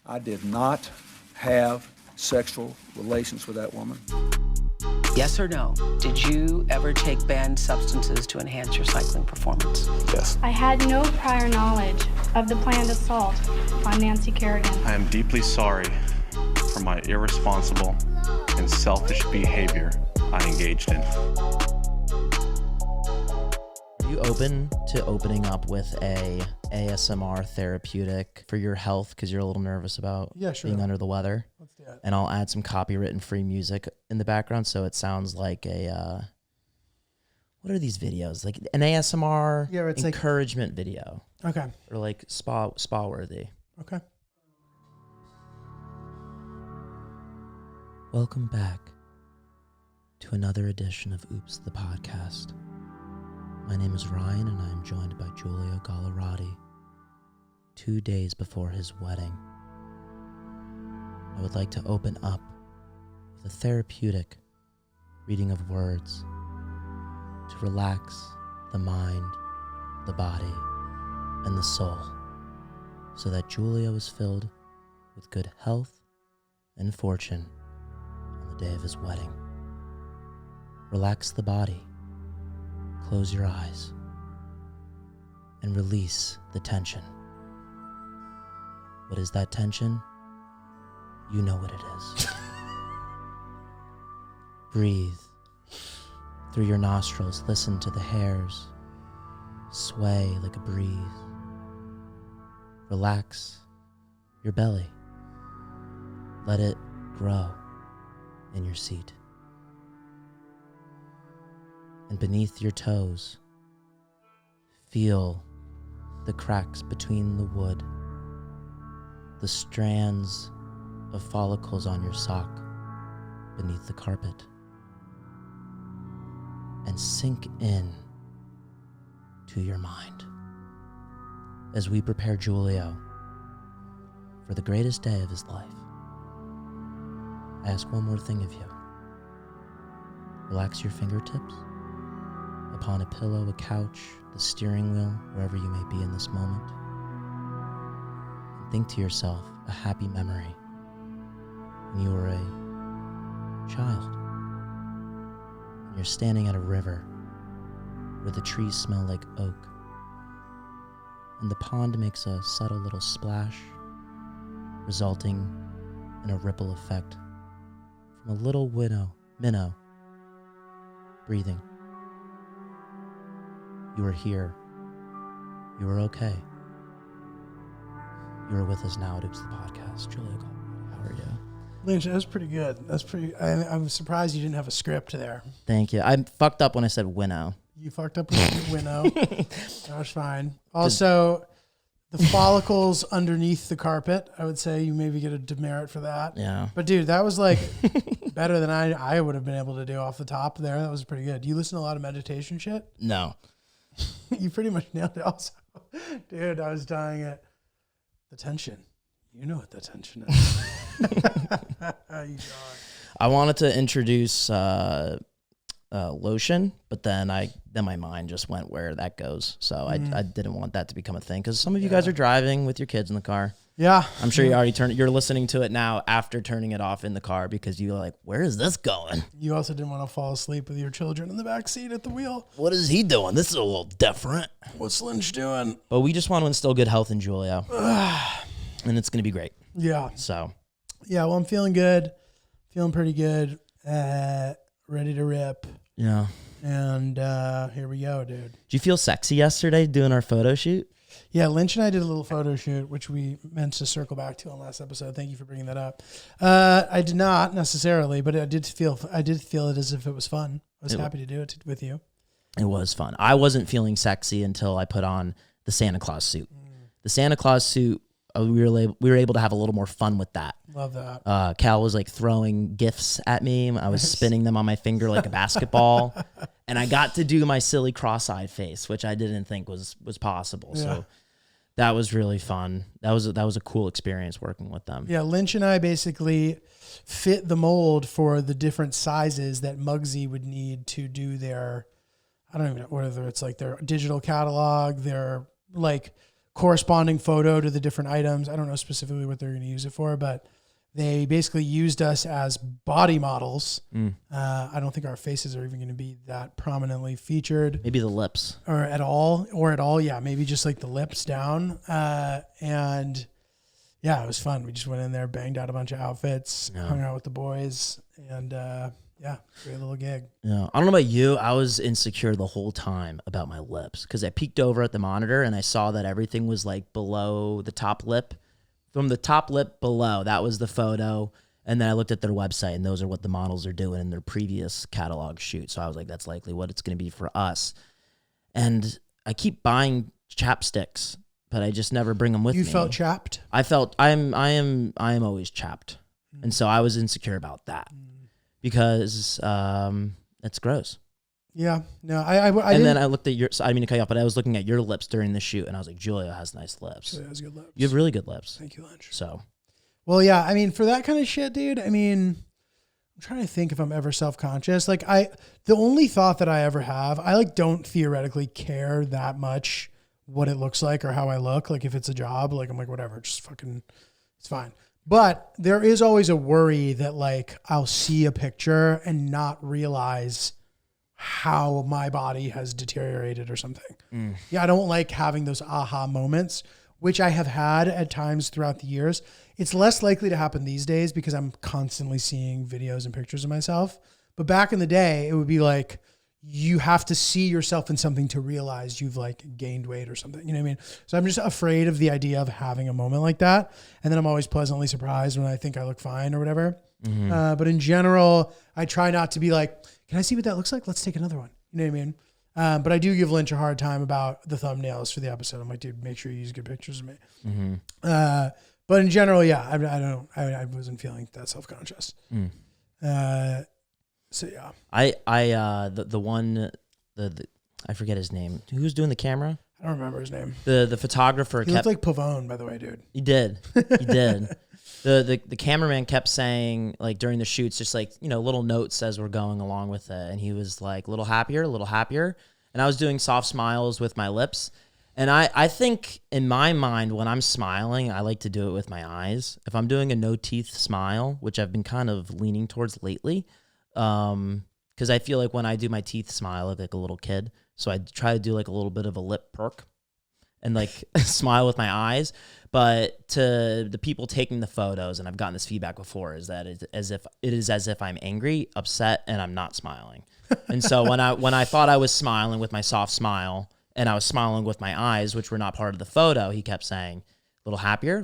I did not have sexual relations with that woman. Yes or no? Did you ever take banned substances to enhance your cycling performance? Yes. I had no prior knowledge of the planned assault on Nancy Kerrigan. I am deeply sorry for my irresponsible and selfish behavior I engaged in. Are you open to opening up with a ASMR therapeutic for your health because you're a little nervous about being under the weather? Let's do it. And I'll add some copywritten free music in the background so it sounds like a what are these videos? Like an ASMR it's encouragement video. Okay. Or like spa worthy. Okay. Welcome back to another edition of Oops the Podcast. My name is Ryan and I am joined by Julio Gallerati 2 days before his wedding. I would like to open up with a therapeutic reading of words to relax the mind, the body, and the soul so that Julio is filled with good health and fortune on the day of his wedding. Relax the body, close your eyes, and release the tension. What is that tension? You know what it is. Breathe through your nostrils. Listen to the hairs sway like a breeze. Relax your belly. Let it grow in your seat. And beneath your toes, feel the cracks between the wood, the strands of follicles on your sock beneath the carpet, and sink in to your mind as we prepare Julio for the greatest day of his life. I ask one more thing of you. Relax your fingertips upon a pillow, a couch, the steering wheel, wherever you may be in this moment. And think to yourself a happy memory when you were a child. And you're standing at a river where the trees smell like oak. And the pond makes a subtle little splash, resulting in a ripple effect from a little minnow breathing. You are here. You are okay. You are with us now at Oops the Podcast. Julio, how are you? Lynch, that was pretty good. I'm surprised you didn't have a script there. Thank you. I fucked up when I said winnow. You fucked up with your winnow. That was fine. Also, the follicles underneath the carpet, I would say you maybe get a demerit for that. Yeah. But dude, that was like better than I would have been able to do off the top there. That was pretty good. You listen to a lot of meditation shit? No. You pretty much nailed it also. Dude, I was dying at the tension. You know what the tension is. You I wanted to introduce lotion, but then my mind just went where that goes. So I didn't want that to become a thing because some of you guys are driving with your kids in the car. Yeah. I'm sure you already you're listening to it now after turning it off in the car because you're like, where is this going? You also didn't want to fall asleep with your children in the back seat at the wheel. What is he doing? This is a little different. What's Lynch doing? But we just want to instill good health in Julio. And it's going to be great. Yeah. So. Yeah, well, I'm feeling good. Feeling pretty good. Ready to rip. Yeah. And here we go, dude. Did you feel sexy yesterday doing our photo shoot? Yeah, Lynch and I did a little photo shoot, which we meant to circle back to on last episode. Thank you for bringing that up. I did not necessarily, but I did feel it as if it was fun. I was happy to do it with you. It was fun. I wasn't feeling sexy until I put on the Santa Claus suit. The Santa Claus suit, we were able to have a little more fun with that. Love that. Cal was like throwing gifts at me. I was spinning them on my finger like a basketball. And I got to do my silly cross-eyed face, which I didn't think was possible. Yeah. So that was really fun. That was a cool experience working with them. Yeah, Lynch and I basically fit the mold for the different sizes that Muggsy would need to do their, I don't even know whether it's like their digital catalog, their like corresponding photo to the different items. I don't know specifically what they're going to use it for, but they basically used us as body models. I don't think our faces are even going to be that prominently featured. Maybe the lips. Or at all. Yeah, maybe just like the lips down. And yeah, it was fun. We just went in there, banged out a bunch of outfits, hung out with the boys, and yeah, great little gig. Yeah, I don't know about you. I was insecure the whole time about my lips because I peeked over at the monitor and I saw that everything was like below the top lip. From the top lip below, that was the photo. And then I looked at their website, and those are what the models are doing in their previous catalog shoot. So I was like, that's likely what it's going to be for us. And I keep buying chapsticks, but I just never bring them with me. You felt chapped? I am always chapped. And so I was insecure about that because it's gross. Yeah. No, and then I looked at your, I mean to cut you off, but I was looking at your lips during the shoot and I was like, Julio has nice lips. Julio has good lips. You have really good lips. Thank you, Lynch. So. Well, yeah, I mean, for that kind of shit, dude, I mean, I'm trying to think if I'm ever self-conscious. Like the only thought that I ever have, I like don't theoretically care that much what it looks like or how I look. Like if it's a job, like I'm like, whatever, just fucking, it's fine. But there is always a worry that like I'll see a picture and not realize how my body has deteriorated or something. Yeah, I don't like having those aha moments, which I have had at times throughout the years. It's less likely to happen these days because I'm constantly seeing videos and pictures of myself. But back in the day, it would be like, you have to see yourself in something to realize you've like gained weight or something. You know what I mean? So I'm just afraid of the idea of having a moment like that. And then I'm always pleasantly surprised when I think I look fine or whatever. But in general, I try not to be like, can I see what that looks like? Let's take another one. You know what I mean? But I do give Lynch a hard time about the thumbnails for the episode. I'm like, dude, make sure you use good pictures of me. But in general, yeah, I wasn't feeling that self-conscious. So yeah, the one, I forget his name. Who was doing the camera? I don't remember his name. The photographer He looked like Pavone, by the way, dude. He did. He did. The cameraman kept saying, like, during the shoots, just like, you know, little notes as we're going along with it. And he was like, a little happier. And I was doing soft smiles with my lips. And I think in my mind, when I'm smiling, I like to do it with my eyes. If I'm doing a no teeth smile, which I've been kind of leaning towards lately, because I feel like when I do my teeth smile, I look like a little kid. So I try to do like a little bit of a lip perk and like smile with my eyes. But to the people taking the photos, and I've gotten this feedback before, is that it is as if I'm angry, upset, and I'm not smiling. And so when I thought I was smiling with my soft smile and I was smiling with my eyes, which were not part of the photo, he kept saying, a little happier,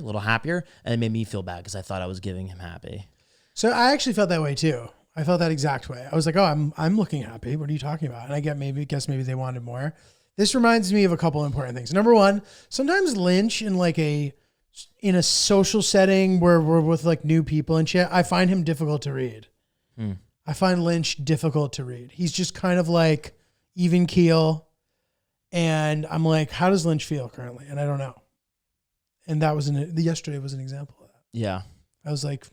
and it made me feel bad because I thought I was giving him happy. So I actually felt that way too. I felt that exact way. I was like, oh, I'm looking happy. What are you talking about? And I guess maybe they wanted more. This reminds me of a couple important things. Number one, sometimes Lynch in a social setting where we're with like new people and shit, I find him difficult to read. I find Lynch difficult to read. He's just kind of like even keel. And I'm like, how does Lynch feel currently? And I don't know. And that was yesterday was an example of that. Yeah. I was like,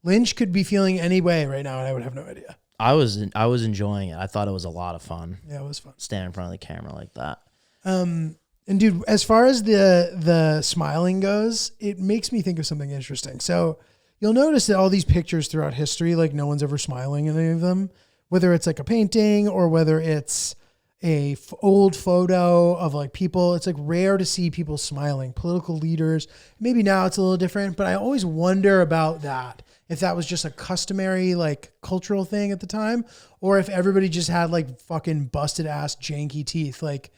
Lynch could be feeling any way right now, and I would have no idea. I was enjoying it. I thought it was a lot of fun. Yeah, it was fun. Standing in front of the camera like that. And dude, as far as the smiling goes, it makes me think of something interesting. So you'll notice that all these pictures throughout history, like no one's ever smiling in any of them, whether it's like a painting or whether it's a old photo of like people. It's like rare to see people smiling, political leaders. Maybe now it's a little different, but I always wonder about that. If that was just a customary like cultural thing at the time, or if everybody just had like fucking busted ass janky teeth. Like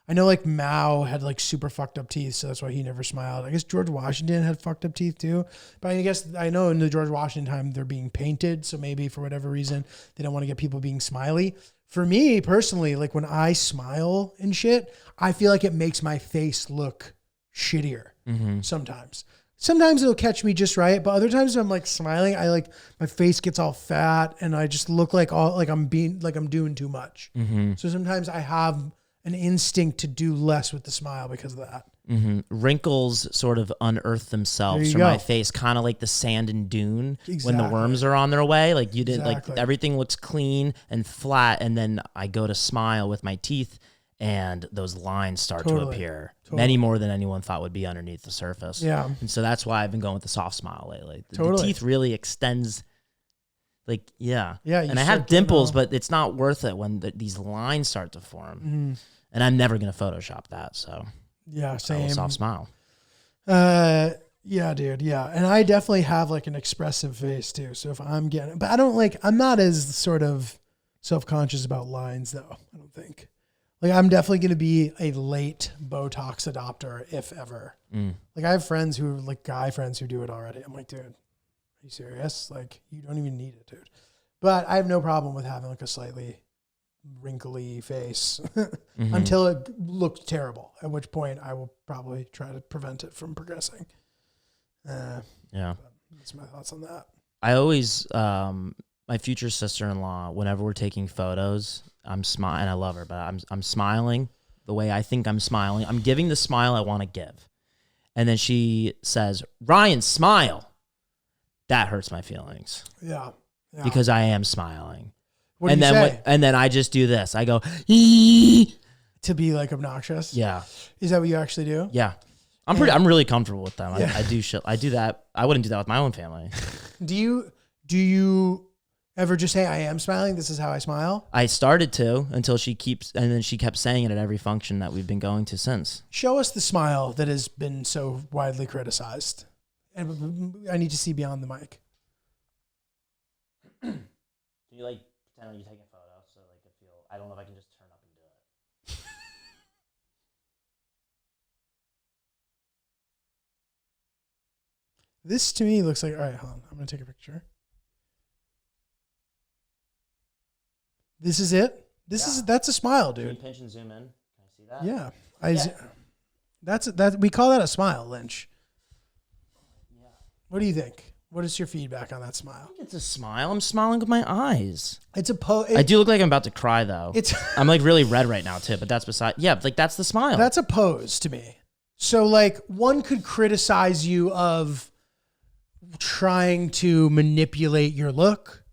I know like Mao had like super fucked up teeth, so that's why he never smiled. I guess George Washington had fucked up teeth too. But I guess I know in the George Washington time they're being painted, so maybe for whatever reason they don't want to get people being smiley. For me personally, like when I smile and shit, I feel like it makes my face look shittier sometimes. Sometimes it'll catch me just right, but other times I'm like smiling, I like my face gets all fat and I just look like I'm doing too much. So sometimes I have an instinct to do less with the smile because of that. Wrinkles sort of unearth themselves from my face, kind of like the sand and dune when the worms are on their way. Like you didn't like everything looks clean and flat, and then I go to smile with my teeth, and those lines start to Totally. appear. Totally. Many more than anyone thought would be underneath the surface. Yeah. And so that's why I've been going with the soft smile lately. The Totally. teeth really extends, like, yeah. Yeah, you And I start have to dimples, know. but it's not worth it when these lines start to form. Mm-hmm. And I'm never going to Photoshop that, so Yeah, I will same. soft smile. Yeah, dude. Yeah. And I definitely have like an expressive face too. So if I'm getting, but I don't like, I'm not as sort of self-conscious about lines though. I don't think. Like I'm definitely going to be a late Botox adopter if ever. Like I have friends who like guy friends who do it already. I'm like, dude, are you serious? Like you don't even need it, dude. But I have no problem with having like a slightly wrinkly face until it looks terrible, at which point I will probably try to prevent it from progressing. Yeah. That's my thoughts on that. I always, my future sister-in-law, whenever we're taking photos, I'm smiling, and I love her, but I'm smiling the way I think I'm smiling. I'm giving the smile I want to give. And then she says, Ryan, smile. That hurts my feelings Yeah. because I am smiling. What do and you then say? and then I just do this. I go, "Ee." To be like obnoxious? Yeah. Is that what you actually do? Yeah. I'm really comfortable with them. Yeah. I do shit. I do that. I wouldn't do that with my own family. Do you ever just say, I am smiling, this is how I smile? I started to until and then she kept saying it at every function that we've been going to since. Show us the smile that has been so widely criticized. And I need to see beyond the mic. Can you like pretend you're taking a photo so like I don't know if I can just turn up and do it. This to me looks like, all right, hold on. I'm going to take a picture. This is it? That's a smile, Can you dude. pinch and zoom in? Can I see that? Yeah. We call that a smile, Lynch. Yeah. What do you think? What is your feedback on that smile? I think it's a smile. I'm smiling with my eyes. It's a I do look like I'm about to cry though. It's I'm like really red right now too, but that's beside. Yeah, like that's the smile. that's a pose to me. So like one could criticize you of trying to manipulate your look.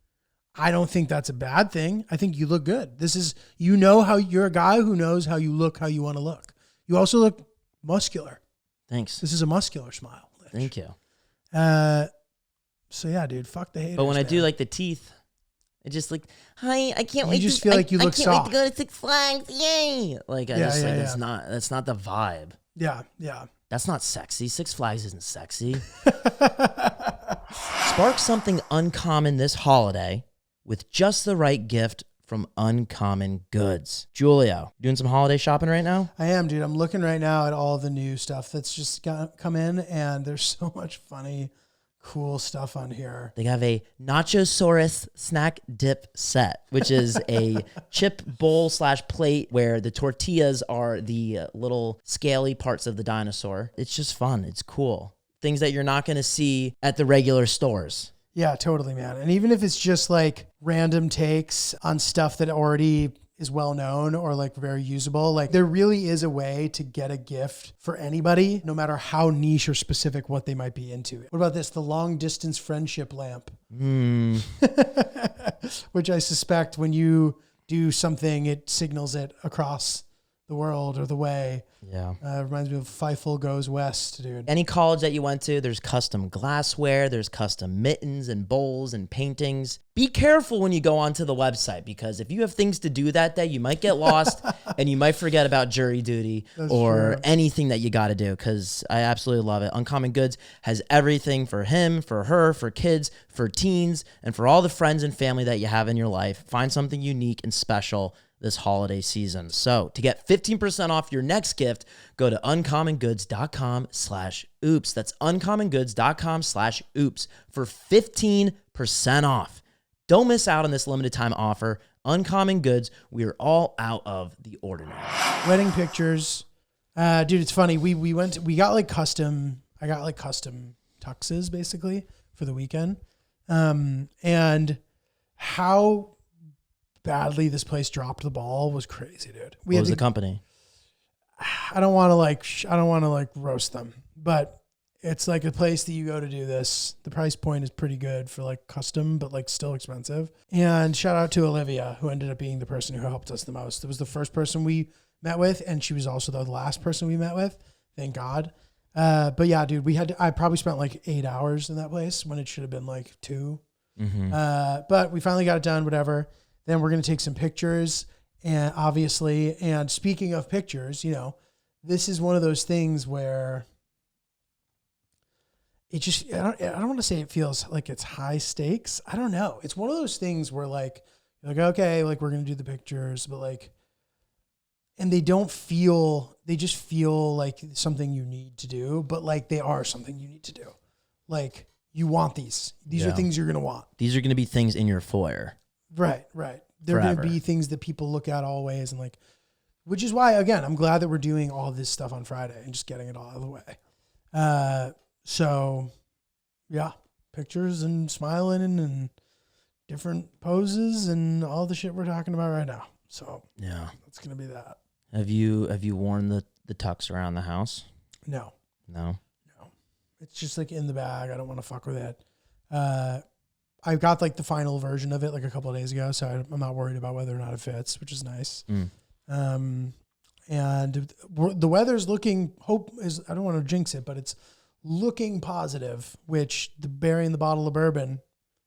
I don't think that's a bad thing. I think you look good. This is, how you're a guy who knows how you look, how you want to look. You also look muscular. Thanks. This is a muscular smile. Lynch. Thank you. So yeah, dude, fuck the haters. But when I do man. like the teeth, it just like, hi, I can't You wait. just feel like you look I can't wait soft. to go to Six Flags, yay! Like I Yeah, just yeah, like yeah. that's not the vibe. Yeah. That's not sexy. Six Flags isn't sexy. Spark something uncommon this holiday with just the right gift from Uncommon Goods. Julio, doing some holiday shopping right now? I am, dude. I'm looking right now at all the new stuff that's just come in, and there's so much funny, cool stuff on here. They have a Nachosaurus snack dip set, which is a chip bowl / plate where the tortillas are the little scaly parts of the dinosaur. It's just fun. It's cool. Things that you're not going to see at the regular stores. Yeah, totally, man. And even if it's just like random takes on stuff that already is well known or like very usable, like there really is a way to get a gift for anybody, no matter how niche or specific what they might be into. What about this? The long distance friendship lamp, which I suspect when you do something, it signals it across the world or the way. Yeah. Reminds me of Fifel Goes West, dude. Any college that you went to, there's custom glassware, there's custom mittens and bowls and paintings. Be careful when you go onto the website because if you have things to do that day, you might get lost and you might forget about jury duty or true. anything that you got to do because I absolutely love it. Uncommon Goods has everything for him, for her, for kids, for teens, and for all the friends and family that you have in your life. Find something unique and special this holiday season. So to get 15% off your next gift, go to uncommongoods.com/oops. That's uncommongoods.com/oops for 15% off. Don't miss out on this limited time offer. Uncommon Goods, we are all out of the ordinary. Wedding pictures. Dude, it's funny. I got like custom tuxes basically for the weekend. And how badly this place dropped the ball was crazy, dude. What was the company? I don't want to roast them, but it's like a place that you go to do this. The price point is pretty good for like custom, but like still expensive. And shout out to Olivia, who ended up being the person who helped us the most. It was the first person we met with, and she was also the last person we met with. Thank God. But yeah, dude, I probably spent like 8 hours in that place when it should have been like 2. But we finally got it done, whatever. Then we're going to take some pictures, and obviously, and speaking of pictures, you know, this is one of those things where it just, I don't want to say it feels like it's high stakes. I don't know. It's one of those things where like, you're like, okay, like we're going to do the pictures, but like, and they just feel like something you need to do, but like they are something you need to do. Like you want these are things you're going to want. These are going to be things in your foyer. Right. They're going to be things that people look at always. And like, which is why, again, I'm glad that we're doing all this stuff on Friday and just getting it all out of the way. So yeah, pictures and smiling and different poses and all the shit we're talking about right now. So yeah, it's going to be that. Have you worn the tux around the house? No. It's just like in the bag. I don't want to fuck with it. I got like the final version of it like a couple of days ago, so I'm not worried about whether or not it fits, which is nice. And the weather's looking, I don't want to jinx it, but it's looking positive, which the burying the bottle of bourbon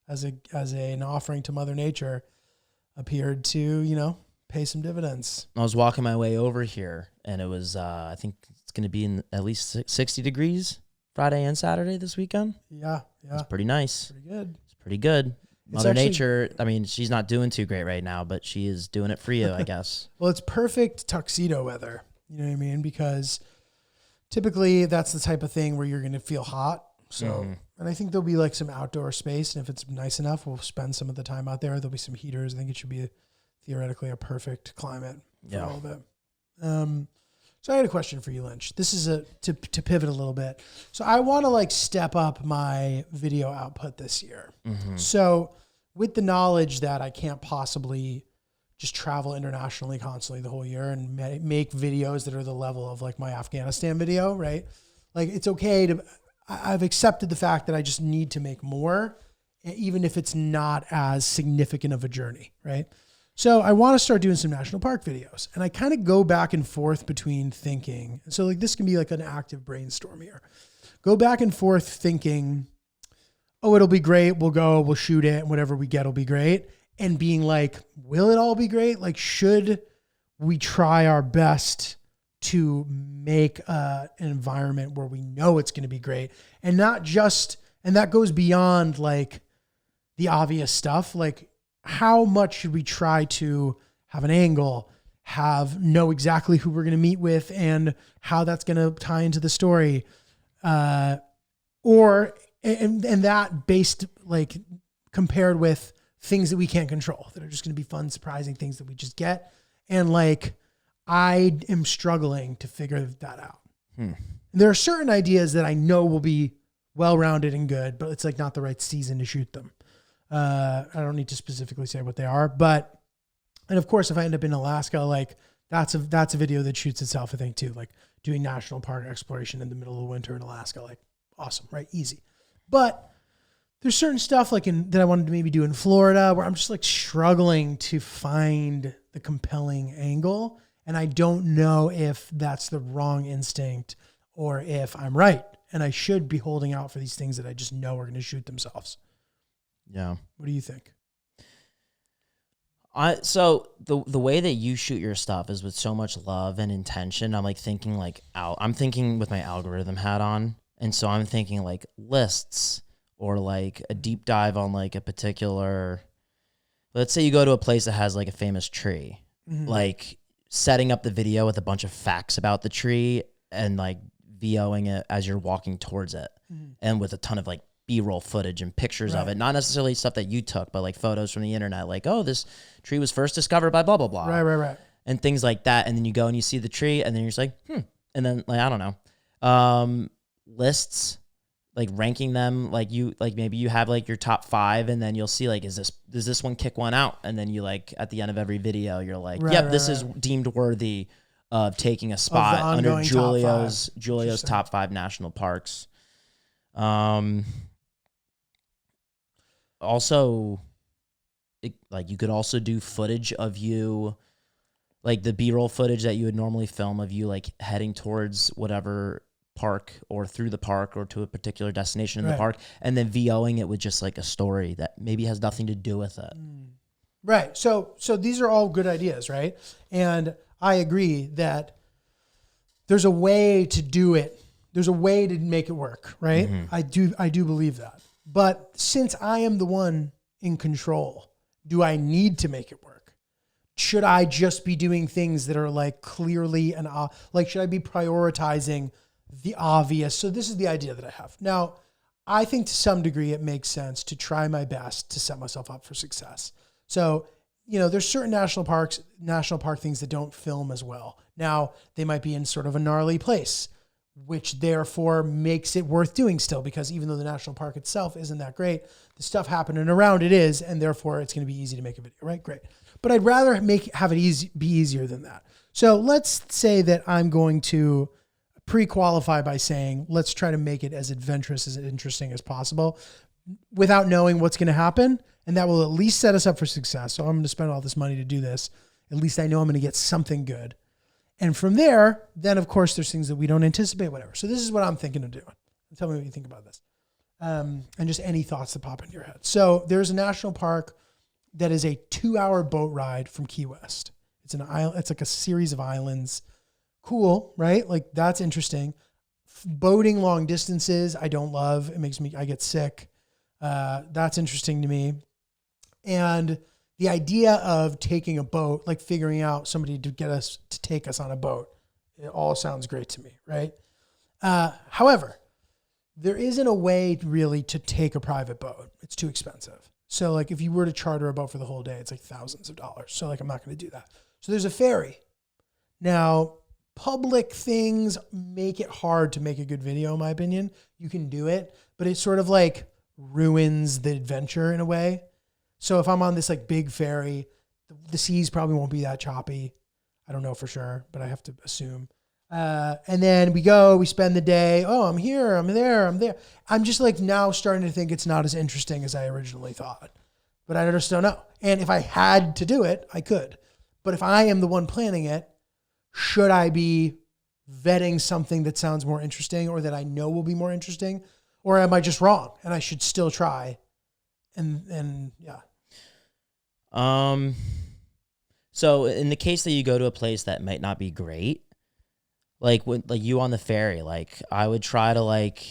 as an offering to Mother Nature appeared to, you know, pay some dividends. I was walking my way over here, and it was, I think it's going to be in at least 60 degrees Friday and Saturday this weekend. Yeah. It's pretty nice. Pretty good. It's pretty good. Mother actually, Nature, I mean, she's not doing too great right now, but she is doing it for you, I guess. Well, it's perfect tuxedo weather. You know what I mean? Because typically that's the type of thing where you're going to feel hot. So, and I think there'll be like some outdoor space. And if it's nice enough, we'll spend some of the time out there. There'll be some heaters. I think it should be theoretically a perfect climate for all of it. So I had a question for you, Lynch. This is to pivot a little bit. So I want to like step up my video output this year. So with the knowledge that I can't possibly just travel internationally constantly the whole year and make videos that are the level of like my Afghanistan video, right? Like it's okay I've accepted the fact that I just need to make more, even if it's not as significant of a journey, right? So I want to start doing some national park videos, and I kind of go back and forth between thinking. So like this can be like an active brainstorm here. Go back and forth thinking, oh, it'll be great. We'll shoot it, and whatever we get will be great. And being like, will it all be great? Like, should we try our best to make an environment where we know it's going to be great, and not just, and that goes beyond like the obvious stuff. Like, how much should we try to have an angle, know exactly who we're going to meet with and how that's going to tie into the story, and that based like compared with things that we can't control that are just going to be fun, surprising things that we just get. And like, I am struggling to figure that out. There are certain ideas that I know will be well-rounded and good, but it's like not the right season to shoot them. I don't need to specifically say what they are, but, and of course, if I end up in Alaska, like that's a video that shoots itself, I think too, like doing national park exploration in the middle of winter in Alaska, like awesome, right? Easy. But there's certain stuff like that I wanted to maybe do in Florida where I'm just like struggling to find the compelling angle. And I don't know if that's the wrong instinct or if I'm right. And I should be holding out for these things that I just know are going to shoot themselves. Yeah. What do you think? So the way that you shoot your stuff is with so much love and intention. I'm like thinking like I'm thinking with my algorithm hat on, and so I'm thinking like lists or like a deep dive on like a particular. Let's say you go to a place that has like a famous tree, like setting up the video with a bunch of facts about the tree and like VOing it as you're walking towards it, and with a ton of like B-roll footage and pictures of it, not necessarily stuff that you took, but like photos from the internet, like, oh, this tree was first discovered by blah, blah, blah. Right. And things like that. And then you go and you see the tree and then you're just like, And then like, I don't know, lists, like ranking them, like maybe you have like your top 5 and then you'll see like, does this one kick one out? And then you like, at the end of every video, you're like, this is deemed worthy of taking a spot under Julio's top 5 national parks. Also, like you could also do footage of you like the B-roll footage that you would normally film of you like heading towards whatever park or through the park or to a particular destination in the park, and then VOing it with just like a story that maybe has nothing to do with it. Right. So these are all good ideas, right? And I agree that there's a way to do it. There's a way to make it work, right? Mm-hmm. I do believe that. But since I am the one in control, do I need to make it work? Should I just be doing things that are like clearly and like, should I be prioritizing the obvious? So this is the idea that I have. Now, I think to some degree it makes sense to try my best to set myself up for success. So, there's certain national park things that don't film as well. Now, they might be in sort of a gnarly place, which therefore makes it worth doing still, because even though the national park itself isn't that great, the stuff happening around it is, and therefore it's going to be easy to make a video, right? Great. But I'd rather have it be easier than that. So let's say that I'm going to pre-qualify by saying, let's try to make it as adventurous, as interesting as possible without knowing what's going to happen. And that will at least set us up for success. So I'm going to spend all this money to do this. At least I know I'm going to get something good. And from there, then of course there's things that we don't anticipate, whatever. So this is what I'm thinking of doing. Tell me what you think about this. And just any thoughts that pop into your head. So there's a national park that is a 2-hour boat ride from Key West. It's an island. It's like a series of islands. Cool, right? Like that's interesting. Boating long distances, I don't love. I get sick. That's interesting to me. And the idea of taking a boat, like figuring out somebody to take us on a boat, it all sounds great to me, right? However, there isn't a way really to take a private boat. It's too expensive. So like if you were to charter a boat for the whole day, it's like thousands of dollars. So like I'm not going to do that. So there's a ferry. Now, public things make it hard to make a good video, in my opinion. You can do it, but it sort of like ruins the adventure in a way. So if I'm on this like big ferry, the seas probably won't be that choppy. I don't know for sure, but I have to assume. And then we spend the day. Oh, I'm here, I'm there. I'm just like now starting to think it's not as interesting as I originally thought, but I just don't know. And if I had to do it, I could. But if I am the one planning it, should I be vetting something that sounds more interesting or that I know will be more interesting? Or am I just wrong and I should still try? And yeah. So in the case that you go to a place that might not be great, like when like you on the ferry, like I would try to like,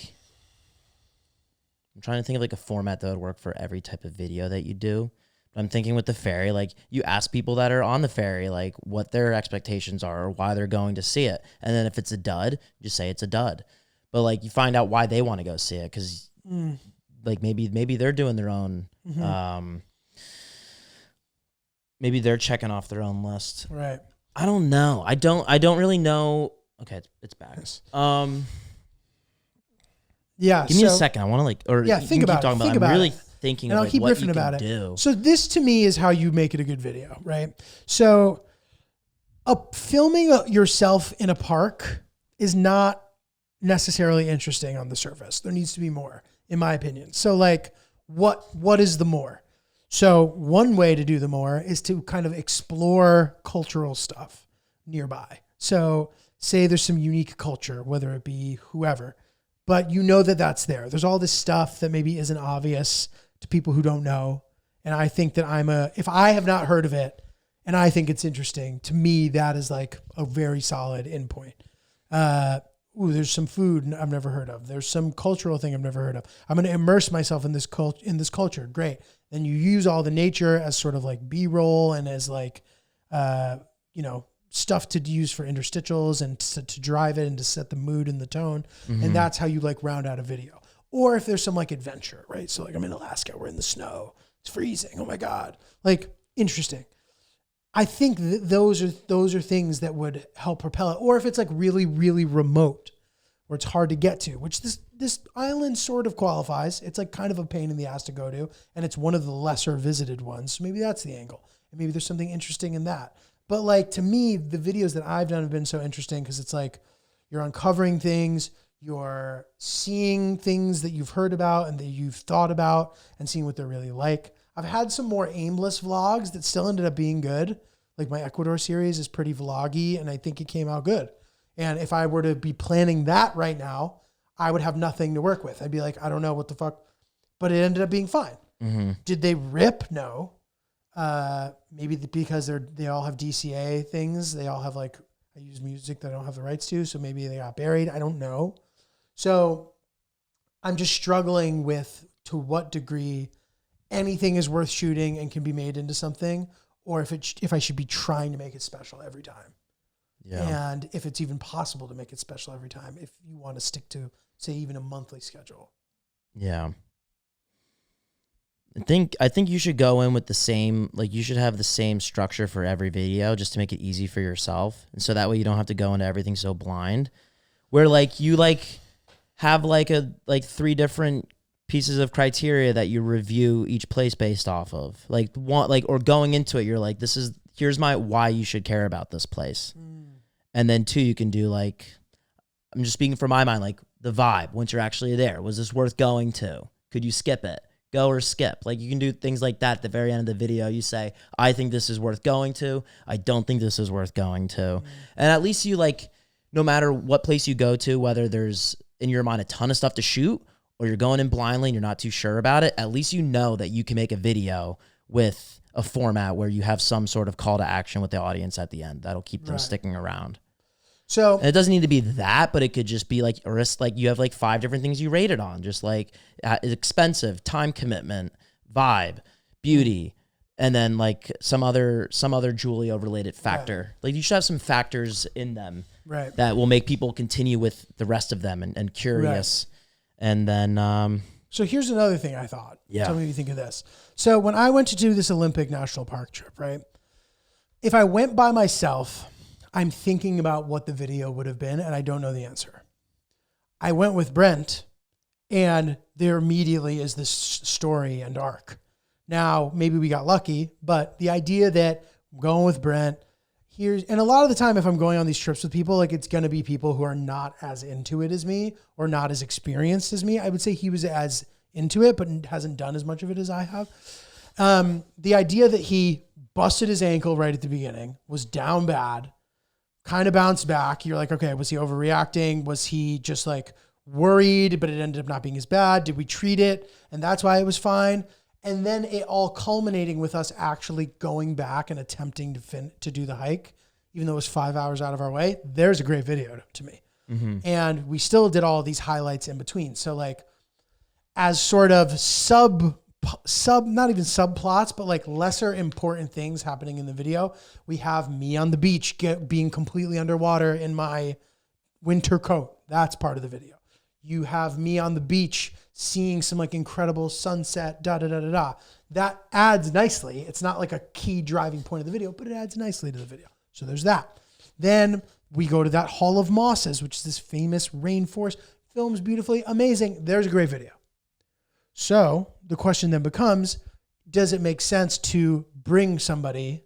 I'm trying to think of like a format that would work for every type of video that you do. But I'm thinking with the ferry, like you ask people that are on the ferry, like what their expectations are or why they're going to see it. And then if it's a dud, just say it's a dud. But like you find out why they want to go see it. Cause like maybe they're doing their own, maybe they're checking off their own list. Right. I don't know. I don't really know. Okay. It's back. Yes. Yeah. Give me a second. I want to like, or yeah, think about it. I'm really thinking and of I'll like keep what riffing you about can it. do. So this to me is how you make it a good video, right? So filming yourself in a park is not necessarily interesting on the surface. There needs to be more, in my opinion. So like what is the more? So one way to do the more is to kind of explore cultural stuff nearby. So say there's some unique culture, whether it be whoever, but you know that that's there. There's all this stuff that maybe isn't obvious to people who don't know. And I think that if I have not heard of it and I think it's interesting, to me, that is like a very solid endpoint. There's some food I've never heard of. There's some cultural thing I've never heard of. I'm going to immerse myself in this culture. Great. Then you use all the nature as sort of like B-roll and as like, stuff to use for interstitials and to drive it and to set the mood and the tone. Mm-hmm. And that's how you like round out a video. Or if there's some like adventure, right? So like I'm in Alaska, we're in the snow, it's freezing. Oh my God. Like interesting. I think those are things that would help propel it. Or if it's like really, really remote where it's hard to get to, which this island sort of qualifies. It's like kind of a pain in the ass to go to. And it's one of the lesser visited ones. So maybe that's the angle. And maybe there's something interesting in that. But like, to me, the videos that I've done have been so interesting because it's like you're uncovering things, you're seeing things that you've heard about and that you've thought about and seeing what they're really like. I've had some more aimless vlogs that still ended up being good. Like my Ecuador series is pretty vloggy, and I think it came out good. And if I were to be planning that right now, I would have nothing to work with. I'd be like, I don't know what the fuck, but it ended up being fine. Mm-hmm. Did they rip? No. Maybe because they all have DCA things. They all have like, I use music that I don't have the rights to, so maybe they got buried. I don't know. So I'm just struggling with to what degree anything is worth shooting and can be made into something, or if I should be trying to make it special every time. Yeah. And if it's even possible to make it special every time, if you want to stick to, say, even a monthly schedule. Yeah. I think you should go in with the same, like you should have the same structure for every video just to make it easy for yourself. And so that way you don't have to go into everything so blind. Where like you like have like 3 different pieces of criteria that you review each place based off of. Like or going into it, you're like, here's my why you should care about this place. And then 2, you can do like, I'm just speaking from my mind, like the vibe once you're actually there. Was this worth going to? Could you skip it? Go or skip. Like you can do things like that at the very end of the video. You say, I think this is worth going to. I don't think this is worth going to. And at least you like, no matter what place you go to, whether there's in your mind a ton of stuff to shoot or you're going in blindly and you're not too sure about it, at least you know that you can make a video with a format where you have some sort of call to action with the audience at the end. That'll keep them sticking around. So and it doesn't need to be that, but it could just be like, or it's like you have like 5 different things you rate it on, just like expensive, time commitment, vibe, beauty, and then like some other GIULIO related factor. Like you should have some factors in them that will make people continue with the rest of them and curious. And then so here's another thing I thought. Yeah. Tell me what you think of this. So when I went to do this Olympic National Park trip, right? If I went by myself, I'm thinking about what the video would have been, and I don't know the answer. I went with Brent, and there immediately is this story and arc. Now, maybe we got lucky, but the idea that I'm going with Brent, and a lot of the time if I'm going on these trips with people, like it's going to be people who are not as into it as me or not as experienced as me. I would say he was as into it, but hasn't done as much of it as I have. The idea that he busted his ankle right at the beginning, was down bad, kind of bounced back. You're like, okay, was he overreacting? Was he just like worried, but it ended up not being as bad? Did we treat it? And that's why it was fine. And then it all culminating with us actually going back and attempting to do the hike, even though it was 5 hours out of our way. There's a great video to me. Mm-hmm. And we still did all these highlights in between. So like as sort of not even subplots, but like lesser important things happening in the video, we have me on the beach being completely underwater in my winter coat. That's part of the video. You have me on the beach seeing some like incredible sunset, That adds nicely. It's not like a key driving point of the video, but it adds nicely to the video. So there's that. Then we go to that Hall of Mosses, which is this famous rainforest. Films beautifully, amazing. There's a great video. So the question then becomes, does it make sense to bring somebody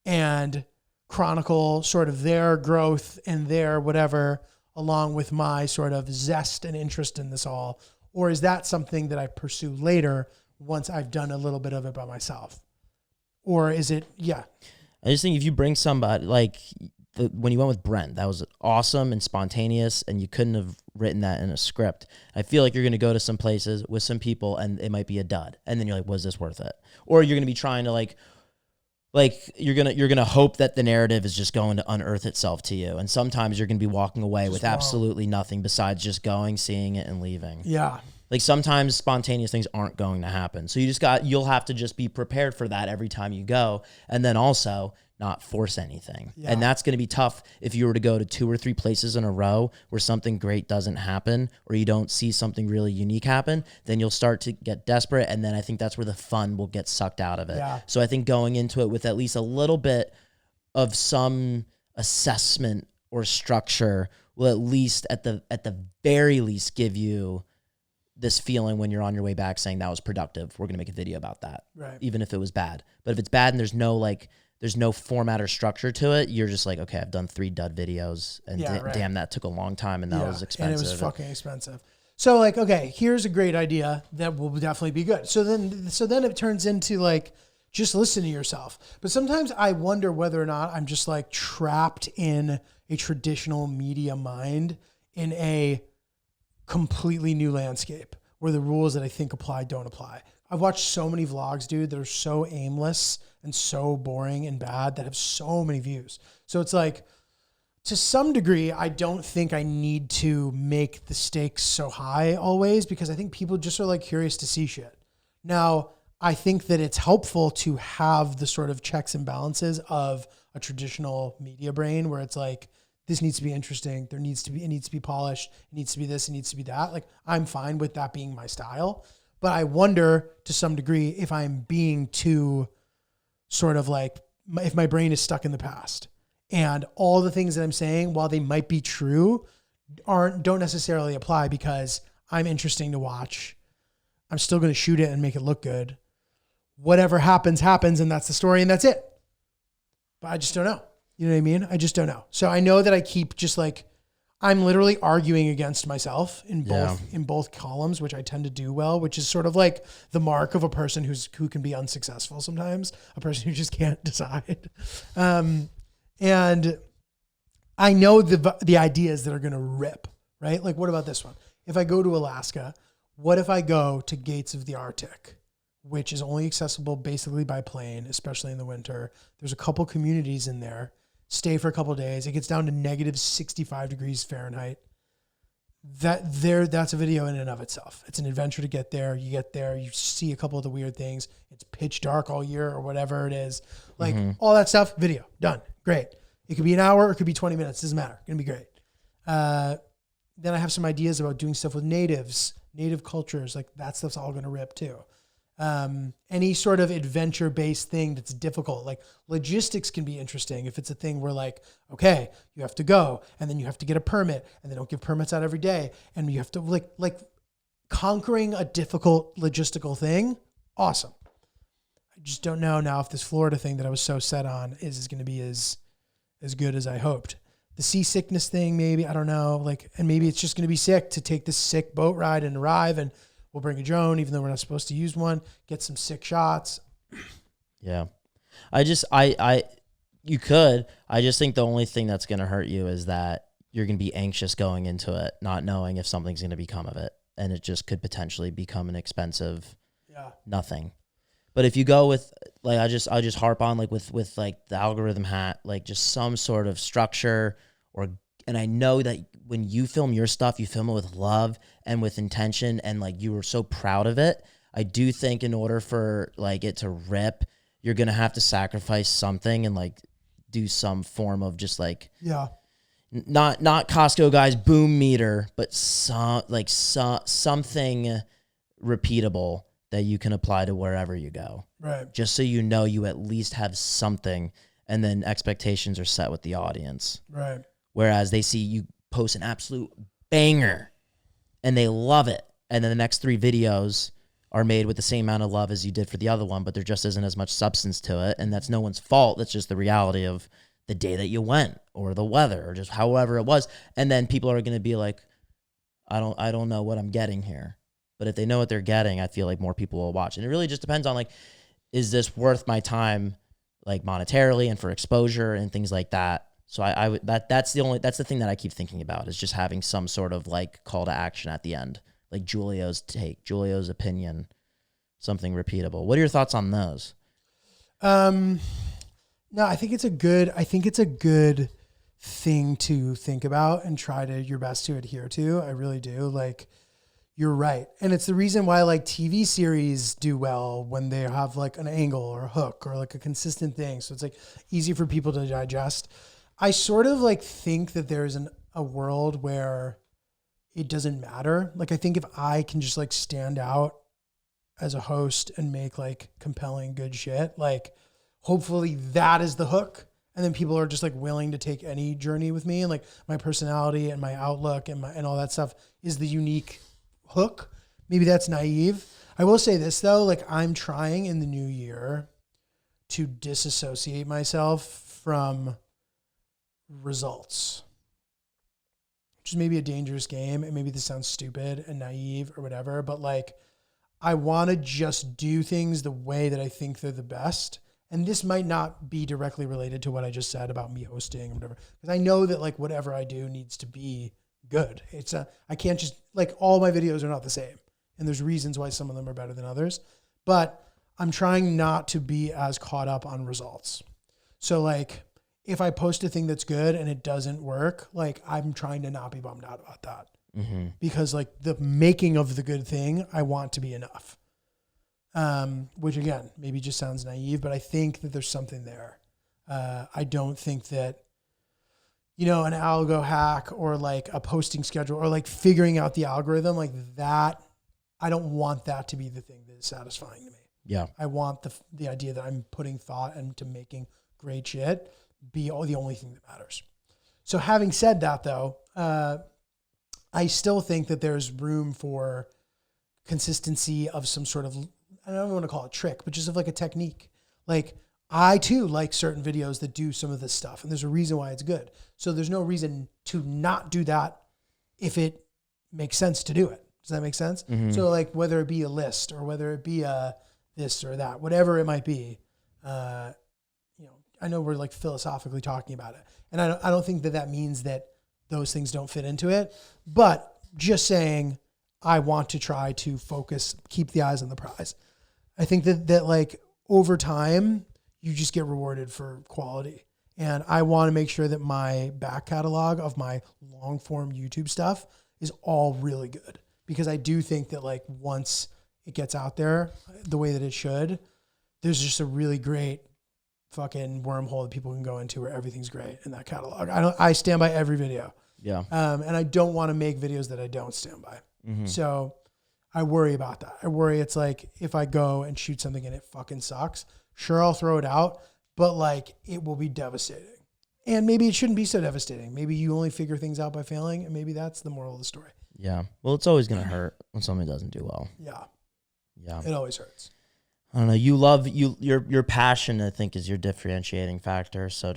and chronicle sort of their growth and their whatever along with my sort of zest and interest in this all? Or is that something that I pursue later once I've done a little bit of it by myself? Or is it, I just think if you bring somebody, like when you went with Brent, that was awesome and spontaneous, and you couldn't have written that in a script. I feel like you're going to go to some places with some people and it might be a dud. And then you're like, was this worth it? Or you're going to be trying to like you're going to hope that the narrative is just going to unearth itself to you. And sometimes you're going to be walking away with absolutely nothing besides just going, seeing it and leaving. Yeah. Like sometimes spontaneous things aren't going to happen. So you'll have to just be prepared for that every time you go. And then also not force anything. Yeah. And that's going to be tough if you were to go to 2 or 3 places in a row where something great doesn't happen or you don't see something really unique happen, then you'll start to get desperate. And then I think that's where the fun will get sucked out of it. Yeah. So I think going into it with at least a little bit of some assessment or structure will at least at the very least give you this feeling when you're on your way back saying that was productive. We're going to make a video about that. Right. Even if it was bad. But if it's bad and there's no format or structure to it, you're just like, okay, I've done 3 dud videos and damn, that took a long time and that was expensive. And it was fucking expensive. So like, okay, here's a great idea that will definitely be good. So then it turns into like just listen to yourself. But sometimes I wonder whether or not I'm just like trapped in a traditional media mind in a completely new landscape where the rules that I think apply don't apply. I've watched so many vlogs, dude, that are so aimless and so boring and bad that have so many views. So it's like, to some degree, I don't think I need to make the stakes so high always, because I think people just are like curious to see shit. Now, I think that it's helpful to have the sort of checks and balances of a traditional media brain where it's like, this needs to be interesting. It needs to be polished. It needs to be this. It needs to be that. Like, I'm fine with that being my style, but I wonder to some degree if I'm being too sort of like, if my brain is stuck in the past and all the things that I'm saying, while they might be true, don't necessarily apply because I'm interesting to watch. I'm still going to shoot it and make it look good. Whatever happens, happens, and that's the story, and that's it. But I just don't know. You know what I mean? I just don't know. So I know that I keep just like, I'm literally arguing against myself in both columns, which I tend to do well, which is sort of like the mark of a person who can be unsuccessful sometimes, a person who just can't decide. And I know the ideas that are going to rip, right? Like, what about this one? If I go to Alaska, what if I go to Gates of the Arctic, which is only accessible basically by plane, especially in the winter? There's a couple communities in there. Stay for a couple of days. It gets down to negative 65 degrees Fahrenheit. That's a video in and of itself. It's an adventure to get there. You get there, you see a couple of the weird things. It's pitch dark all year or whatever it is. Like all that stuff, video, done. Great. It could be an hour, it could be 20 minutes. Doesn't matter. Gonna be great. Then I have some ideas about doing stuff with natives, native cultures. Like that stuff's all gonna rip too. Any sort of adventure-based thing that's difficult, like logistics can be interesting if it's a thing where like, okay, you have to go and then you have to get a permit and they don't give permits out every day. And you have to like conquering a difficult logistical thing. Awesome. I just don't know now if this Florida thing that I was so set on is going to be as good as I hoped. The seasickness thing, maybe, I don't know. Like, and maybe it's just going to be sick to take this sick boat ride and arrive and we'll bring a drone, even though we're not supposed to use one, get some sick shots. Yeah. You could. I just think the only thing that's going to hurt you is that you're going to be anxious going into it, not knowing if something's going to become of it. And it just could potentially become an expensive nothing. But if you go with, like, I'll just harp on, like, with like the algorithm hat, like just some sort of structure and I know that when you film your stuff, you film it with love and with intention and like you were so proud of it. I do think in order for like it to rip, you're going to have to sacrifice something and like do some form of just like, not Costco guys boom meter, but something repeatable that you can apply to wherever you go. Right. Just so you know you at least have something and then expectations are set with the audience. Right. Whereas they see you post an absolute banger and they love it. And then the next 3 videos are made with the same amount of love as you did for the other one, but there just isn't as much substance to it. And that's no one's fault. That's just the reality of the day that you went or the weather or just however it was. And then people are going to be like, I don't know what I'm getting here. But if they know what they're getting, I feel like more people will watch. And it really just depends on like, is this worth my time, like monetarily and for exposure and things like that. So that's the thing that I keep thinking about is just having some sort of like call to action at the end, like Julio's take, Julio's opinion, something repeatable. What are your thoughts on those? No, I think it's a good thing to think about and try to your best to adhere to. I really do. Like, you're right. And it's the reason why like TV series do well when they have like an angle or a hook or like a consistent thing. So it's like easy for people to digest. I sort of like think that there's a world where it doesn't matter. Like, I think if I can just like stand out as a host and make like compelling, good shit, like hopefully that is the hook. And then people are just like willing to take any journey with me. And like my personality and my outlook and all that stuff is the unique hook. Maybe that's naive. I will say this though, like I'm trying in the new year to disassociate myself from results, which is maybe a dangerous game. And maybe this sounds stupid and naive or whatever, but like I want to just do things the way that I think they're the best. And this might not be directly related to what I just said about me hosting or whatever, because I know that like whatever I do needs to be good. I can't just like all my videos are not the same, and there's reasons why some of them are better than others, but I'm trying not to be as caught up on results. So like if I post a thing that's good and it doesn't work, like I'm trying to not be bummed out about that, because like the making of the good thing, I want to be enough. Which again, maybe just sounds naive, but I think that there's something there. I don't think that, an algo hack or like a posting schedule or like figuring out the algorithm like that, I don't want that to be the thing that is satisfying to me. Yeah. I want the idea that I'm putting thought into making great shit be the only thing that matters. So having said that though, I still think that there's room for consistency of some sort of, I don't want to call it trick, but just of like a technique. Like I too like certain videos that do some of this stuff, and there's a reason why it's good. So there's no reason to not do that if it makes sense to do it. Does that make sense? So like whether it be a list or whether it be a this or that, whatever it might be, I know we're like philosophically talking about it, and I don't think that means that those things don't fit into it, but just saying I want to try to focus, keep the eyes on the prize. I think that like over time, you just get rewarded for quality. And I want to make sure that my back catalog of my long form YouTube stuff is all really good, because I do think that like once it gets out there the way that it should, there's just a really great fucking wormhole that people can go into where everything's great in that catalog. I stand by every video. Yeah. And I don't want to make videos that I don't stand by. So I worry about that. I worry it's like if I go and shoot something and it fucking sucks, sure, I'll throw it out, but like it will be devastating. And maybe it shouldn't be so devastating. Maybe you only figure things out by failing, and maybe that's the moral of the story. Yeah. Well, it's always going to hurt when something doesn't do well. Yeah. Yeah. It always hurts. I don't know. Your passion, I think, is your differentiating factor. So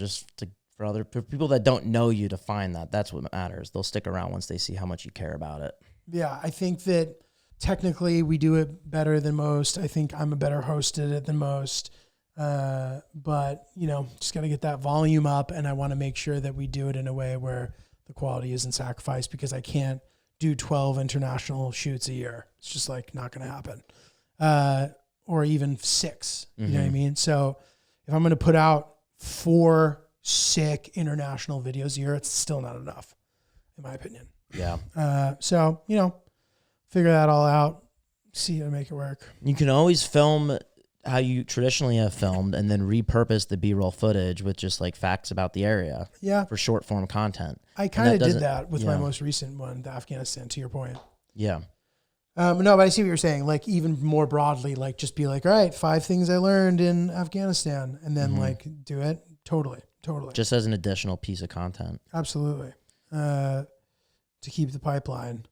for people that don't know you, to find that's what matters. They'll stick around once they see how much you care about it. Yeah. I think that technically we do it better than most. I think I'm a better host at it than most. But just got to get that volume up, and I want to make sure that we do it in a way where the quality isn't sacrificed, because I can't do 12 international shoots a year. It's just like not going to happen. Or even 6, you know what I mean? So if I'm going to put out 4 sick international videos a year, it's still not enough, in my opinion. Yeah. So, figure that all out, see how to make it work. You can always film how you traditionally have filmed and then repurpose the B-roll footage with just like facts about the area for short form content. I kind of did that with my most recent one, the Afghanistan, to your point. Yeah. No, but I see what you're saying. Like even more broadly, like just be like, all right, 5 things I learned in Afghanistan, and then like do it. Totally. Just as an additional piece of content. Absolutely. To keep the pipeline.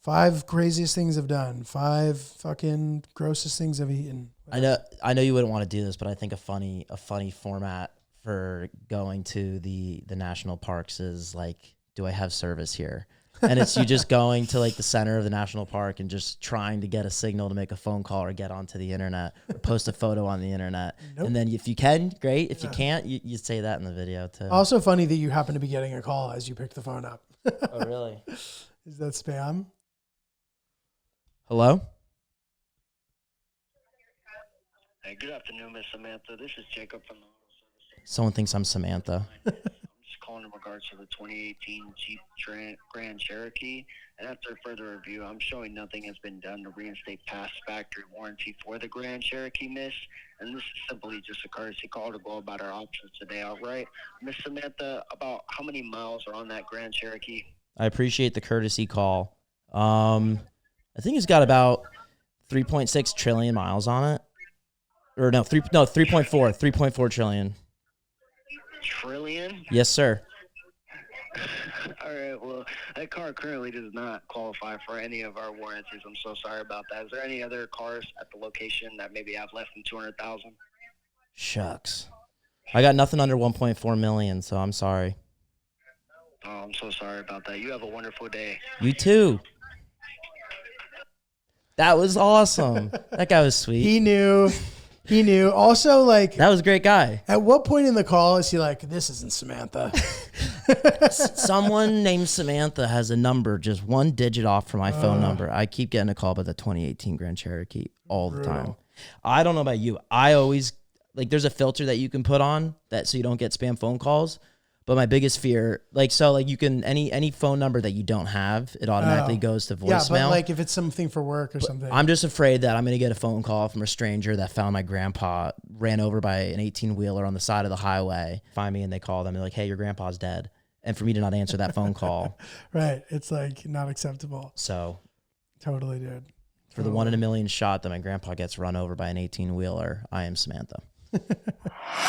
5 craziest things I've done. 5 fucking grossest things I've eaten. I know you wouldn't want to do this, but I think a funny format for going to the national parks is like, do I have service here? And it's you just going to like the center of the national park and just trying to get a signal to make a phone call or get onto the internet or post a photo on the internet. Nope. And then if you can, great. If you can't, you say that in the video too. Also funny that you happen to be getting a call as you pick the phone up. Oh, really? Is that spam? Hello? Hey, good afternoon, Miss Samantha. This is Jacob from the Auto Service. Someone thinks I'm Samantha. I'm just calling in regards to the 2018 Jeep Grand Cherokee. And after further review, I'm showing nothing has been done to reinstate past factory warranty for the Grand Cherokee, Miss. And this is simply just a courtesy call to go about our options today, all right? Miss Samantha, about how many miles are on that Grand Cherokee? I appreciate the courtesy call. I think it's got about 3.6 trillion miles on it. Or no, 3.4 trillion. Trillion? Yes, sir. All right, well, that car currently does not qualify for any of our warranties. I'm so sorry about that. Is there any other cars at the location that maybe have less than 200,000? Shucks. I got nothing under 1.4 million, so I'm sorry. Oh, I'm so sorry about that. You have a wonderful day. You too. That was awesome. That guy was sweet. He knew. He knew. Also, like, That was a great guy. at what point in the call is he like, this isn't Samantha? Someone named Samantha has a number just one digit off from my phone number. I keep getting a call about the 2018 Grand Cherokee all the time. I don't know about you. I always, like, there's a filter that you can put on that so you don't get spam phone calls. But my biggest fear, you can, any phone number that you don't have, it automatically goes to voicemail. Yeah, but like if it's something for work or something. I'm just afraid that I'm going to get a phone call from a stranger that found my grandpa ran over by an 18-wheeler on the side of the highway. Find me and they call them. They're like, hey, your grandpa's dead. And for me to not answer that phone call. Right. It's like not acceptable. So Totally, dude. for the 1 in a million shot that my grandpa gets run over by an 18-wheeler, I am Samantha.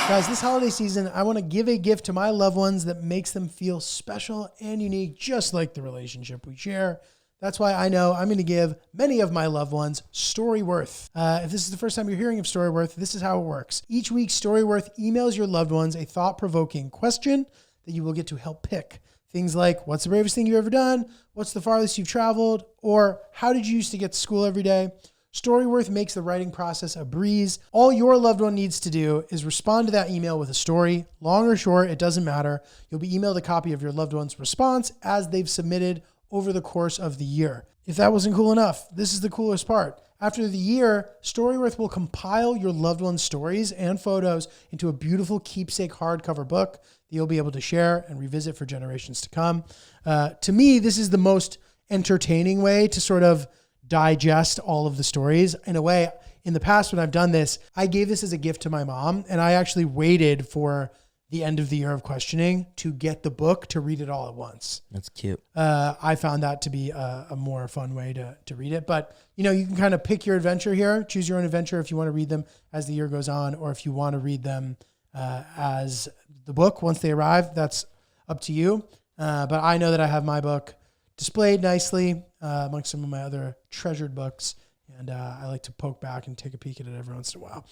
Guys, this holiday season, I want to give a gift to my loved ones that makes them feel special and unique, just like the relationship we share. That's why I know I'm going to give many of my loved ones Storyworth. If this is the first time you're hearing of Storyworth, this is how it works. Each week, Storyworth emails your loved ones a thought-provoking question that you will get to help pick. Things like, what's the bravest thing you've ever done? What's the farthest you've traveled? Or how did you used to get to school every day? Storyworth makes the writing process a breeze. All your loved one needs to do is respond to that email with a story. Long or short, it doesn't matter. You'll be emailed a copy of your loved one's response as they've submitted over the course of the year. If that wasn't cool enough, this is the coolest part. After the year, Storyworth will compile your loved one's stories and photos into a beautiful keepsake hardcover book that you'll be able to share and revisit for generations to come. To me, this is the most entertaining way to sort of digest all of the stories. In a way, in the past when I've done this, I gave this as a gift to my mom, and I actually waited for the end of the year of questioning to get the book to read it all at once. That's cute. I found that to be a more fun way to read it. But, you know, you can kind of pick your adventure here, choose your own adventure if you want to read them as the year goes on, or if you want to read them as the book once they arrive, that's up to you. But I know that I have my book displayed nicely amongst some of my other treasured books. And I like to poke back and take a peek at it every once in a while.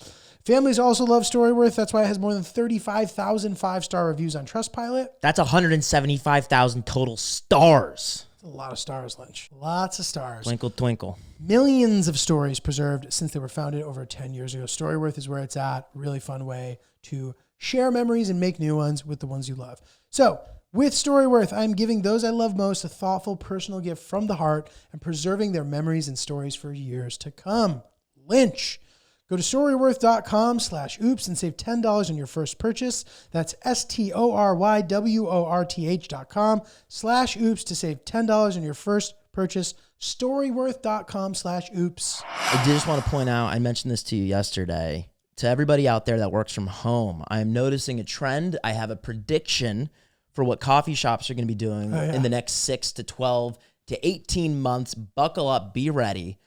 Families also love Storyworth. That's why it has more than 35,000 5-star reviews on Trustpilot. That's 175,000 total stars. That's a lot of stars, Lynch. Lots of stars. Twinkle, twinkle. Millions of stories preserved since they were founded over 10 years ago. Storyworth is where it's at. Really fun way to share memories and make new ones with the ones you love. So, with Storyworth, I'm giving those I love most a thoughtful, personal gift from the heart and preserving their memories and stories for years to come. Lynch. Go to storyworth.com/oops and save $10 on your first purchase. That's STORYWORTH.com/oops to save $10 on your first purchase. Storyworth.com/oops. I did just want to point out, I mentioned this to you yesterday. To everybody out there that works from home, I am noticing a trend. I have a prediction for what coffee shops are going to be doing in the next 6 to 12 to 18 months. Buckle up, be ready.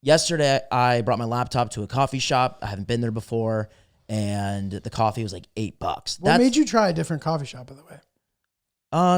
Yesterday, I brought my laptop to a coffee shop. I haven't been there before, and the coffee was like $8. What made you try a different coffee shop, by the way?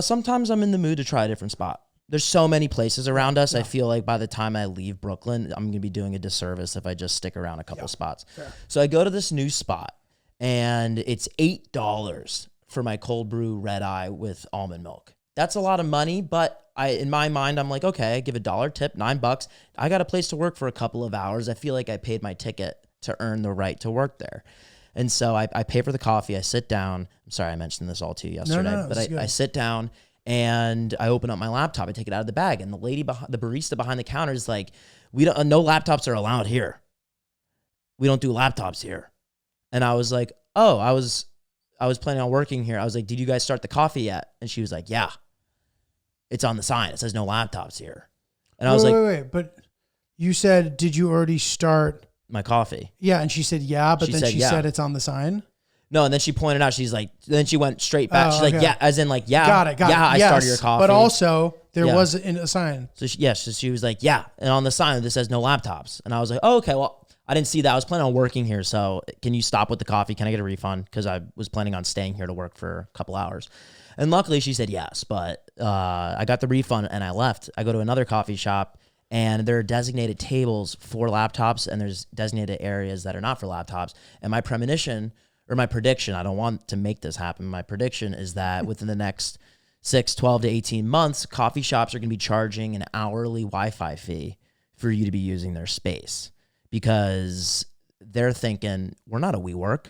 Sometimes I'm in the mood to try a different spot. There's so many places around us. I feel like by the time I leave Brooklyn, I'm going to be doing a disservice if I just stick around a couple spots. Fair. So I go to this new spot, and it's $8 for my cold brew red eye with almond milk. That's a lot of money, but in my mind, I'm like, okay, I give $1 tip, $9. I got a place to work for a couple of hours. I feel like I paid my ticket to earn the right to work there. And so I pay for the coffee. I sit down. I'm sorry I mentioned this all to you yesterday, but I sit down and I open up my laptop. I take it out of the bag, and the lady, the barista behind the counter is like, no laptops are allowed here. We don't do laptops here. And I was like, oh, I was planning on working here. I was like, did you guys start the coffee yet? And she was like, yeah. It's on the sign. It says no laptops here. And I was like, wait. But you said, did you already start my coffee? Yeah. And she said, yeah. But then she said it's on the sign. No. And then she pointed out, she's like, then she went straight back. She's like, yeah, as in like, yeah. Got it. I started your coffee. But also there was a sign. So she was like, yeah. And on the sign, this says no laptops. And I was like, oh, okay, well, I didn't see that. I was planning on working here. So can you stop with the coffee? Can I get a refund? Because I was planning on staying here to work for a couple hours. And luckily she said yes, but I got the refund and I left. I go to another coffee shop and there are designated tables for laptops and there's designated areas that are not for laptops. And my prediction, I don't want to make this happen. My prediction is that within the next 6, 12 to 18 months, coffee shops are going to be charging an hourly Wi-Fi fee for you to be using their space, because they're thinking, we're not a WeWork.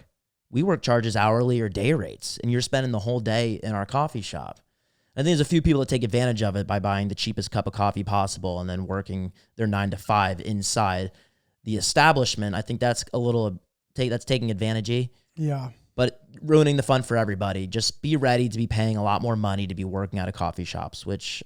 WeWork charges hourly or day rates, and you're spending the whole day in our coffee shop. I think there's a few people that take advantage of it by buying the cheapest cup of coffee possible and then working their 9 to 5 inside the establishment. I think that's that's taking advantage. Yeah. But ruining the fun for everybody. Just be ready to be paying a lot more money to be working out of coffee shops, which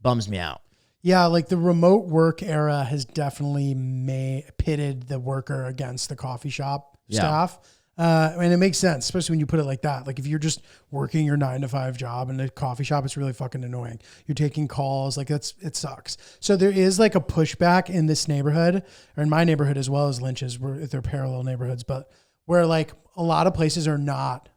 bums me out. Yeah, like the remote work era has definitely pitted the worker against the coffee shop staff. And it makes sense, especially when you put it like that. Like if you're just working your 9 to 5 job in a coffee shop, it's really fucking annoying. You're taking calls, like it sucks. So there is like a pushback in this neighborhood, or in my neighborhood as well as Lynch's, where they're parallel neighborhoods, but where like a lot of places are not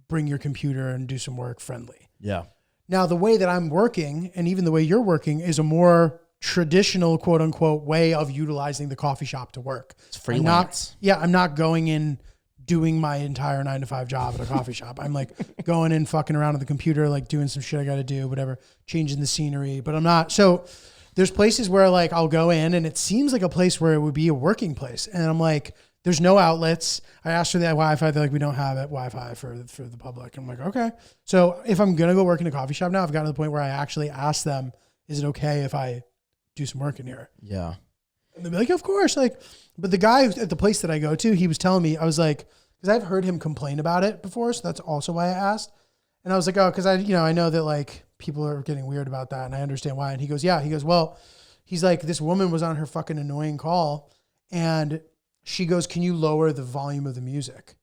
bring your computer and do some work friendly. Yeah. Now, the way that I'm working, and even the way you're working, is a more traditional, quote unquote, way of utilizing the coffee shop to work. It's freelance. I'm not going in doing my entire 9 to 5 job at a coffee shop. I'm like going in, fucking around on the computer, like doing some shit I got to do, whatever, changing the scenery, but I'm not. So there's places where like I'll go in and it seems like a place where it would be a working place. And I'm like, there's no outlets. I asked for that Wi-Fi. They're like, we don't have it Wi-Fi for the public. I'm like, okay. So if I'm going to go work in a coffee shop now, I've gotten to the point where I actually ask them, is it okay if I do some work in here? Yeah. And they'll be like, of course. Like, but the guy at the place that I go to, he was telling me, I was like, because I've heard him complain about it before. So that's also why I asked. And I was like, oh, because I know that like people are getting weird about that. And I understand why. And he goes, yeah. He goes, well, he's like, this woman was on her fucking annoying call. And she goes, can you lower the volume of the music?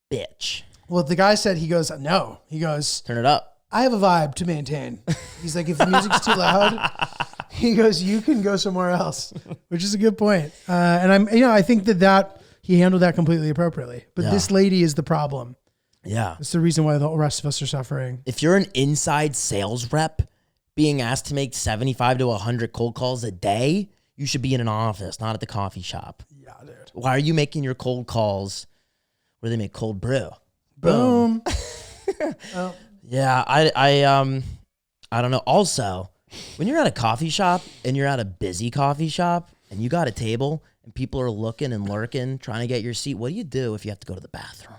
Bitch. Well, the guy said, he goes, no. He goes, turn it up. I have a vibe to maintain. He's like, if the music's too loud, he goes, you can go somewhere else, which is a good point. And I think that he handled that completely appropriately. But this lady is the problem. Yeah. It's the reason why the rest of us are suffering. If you're an inside sales rep being asked to make 75 to 100 cold calls a day, you should be in an office, not at the coffee shop. Yeah, dude. Why are you making your cold calls where they make cold brew? Boom. Oh. Yeah, I don't know. Also, when you're at a coffee shop and you're at a busy coffee shop and you got a table and people are looking and lurking, trying to get your seat, what do you do if you have to go to the bathroom?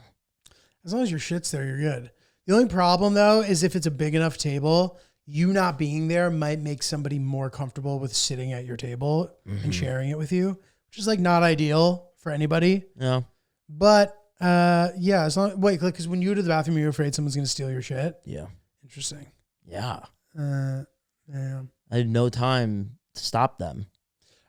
As long as your shit's there, you're good. The only problem, though, is if it's a big enough table, you not being there might make somebody more comfortable with sitting at your table and sharing it with you, which is like not ideal for anybody. Yeah. But yeah, as long because when you go to the bathroom, you're afraid someone's gonna steal your shit. Yeah. Interesting. Yeah. Yeah. I had no time to stop them.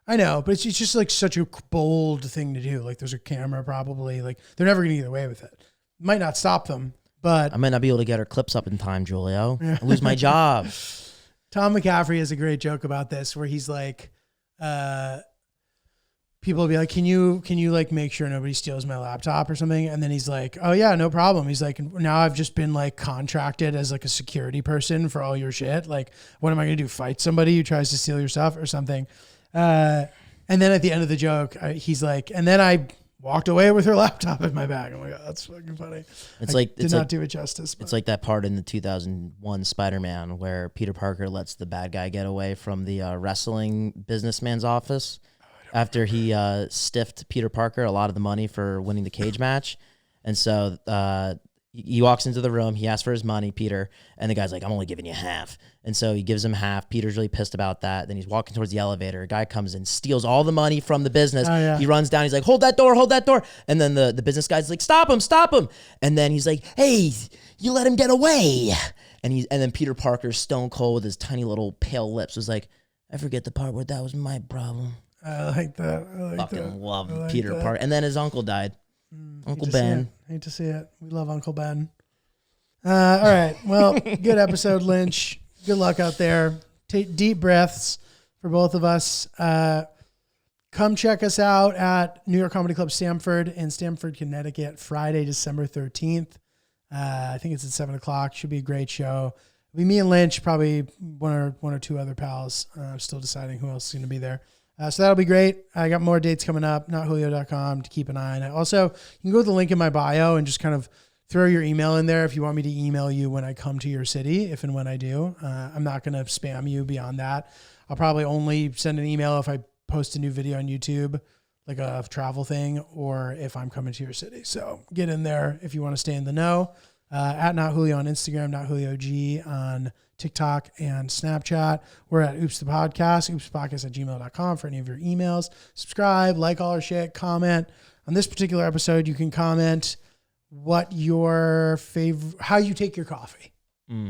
I know, but it's just like such a bold thing to do. Like there's a camera probably. Like they're never gonna get away with it. Might not stop them, but I might not be able to get her clips up in time, Julio. I lose my job. Tom McCaffrey has a great joke about this where he's like, people will be like, can you like make sure nobody steals my laptop or something? And then he's like, oh yeah, no problem. He's like, now I've just been like contracted as like a security person for all your shit. Like, what am I going to do? Fight somebody who tries to steal your stuff or something? And then at the end of the joke, he's like, and then I walked away with her laptop in my bag. I'm like, oh, that's fucking funny. Did not do it justice. But. It's like that part in the 2001 Spider-Man where Peter Parker lets the bad guy get away from the wrestling businessman's office after he stiffed Peter Parker a lot of the money for winning the cage match. And so he walks into the room, he asks for his money, Peter, and the guy's like, I'm only giving you half. And so he gives him half. Peter's really pissed about that. Then he's walking towards the elevator. A guy comes in, steals all the money from the business. Oh, yeah. He runs down. He's like, hold that door. And then the business guy's like, stop him. And then he's like, hey, you let him get away. And then Peter Parker, stone cold with his tiny little pale lips, was like, I forget the part where that was my problem. I like that. Fucking love Peter Parker. And then his uncle died. Uncle Ben. Hate to see it. We love Uncle Ben. All right. Well, good episode, Lynch. Good luck out there. Take deep breaths for both of us. Come check us out at New York Comedy Club Stamford in Stamford, Connecticut, Friday, December 13th. I think it's at 7:00. Should be a great show. It'll be me and Lynch, probably one or two other pals. I'm still deciding who else is going to be there. So that'll be great. I got more dates coming up, notjulio.com to keep an eye on it. Also, you can go to the link in my bio and just kind of throw your email in there if you want me to email you when I come to your city, if and when I do. I'm not going to spam you beyond that. I'll probably only send an email if I post a new video on YouTube, like a travel thing, or if I'm coming to your city. So get in there if you want to stay in the know. At Not Julio on Instagram, Not Julio G on TikTok and Snapchat. We're at Oops the Podcast, oopspodcast@gmail.com for any of your emails. Subscribe, like all our shit, comment. On this particular episode, you can comment what your favorite, how you take your coffee.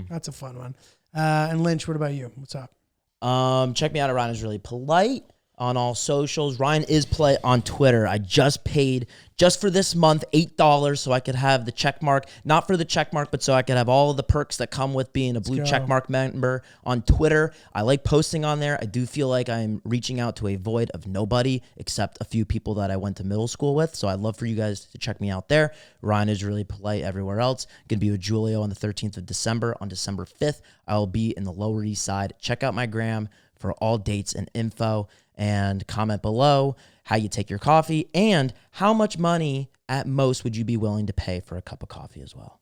That's a fun one. And Lynch, what about you? What's up? Check me out at Ryan is Really Polite on all socials. Ryan is Polite on Twitter. I just paid, just for this month, $8 so I could have the check mark. Not for the check mark, but so I could have all of the perks that come with being a blue check mark member on Twitter. I like posting on there. I do feel like I'm reaching out to a void of nobody except a few people that I went to middle school with. So I'd love for you guys to check me out there. Ryan is Really Polite everywhere else. Going to be with Julio on the 13th of December. On December 5th, I will be in the Lower East Side. Check out my gram for all dates and info, and comment below how you take your coffee and how much money at most would you be willing to pay for a cup of coffee as well.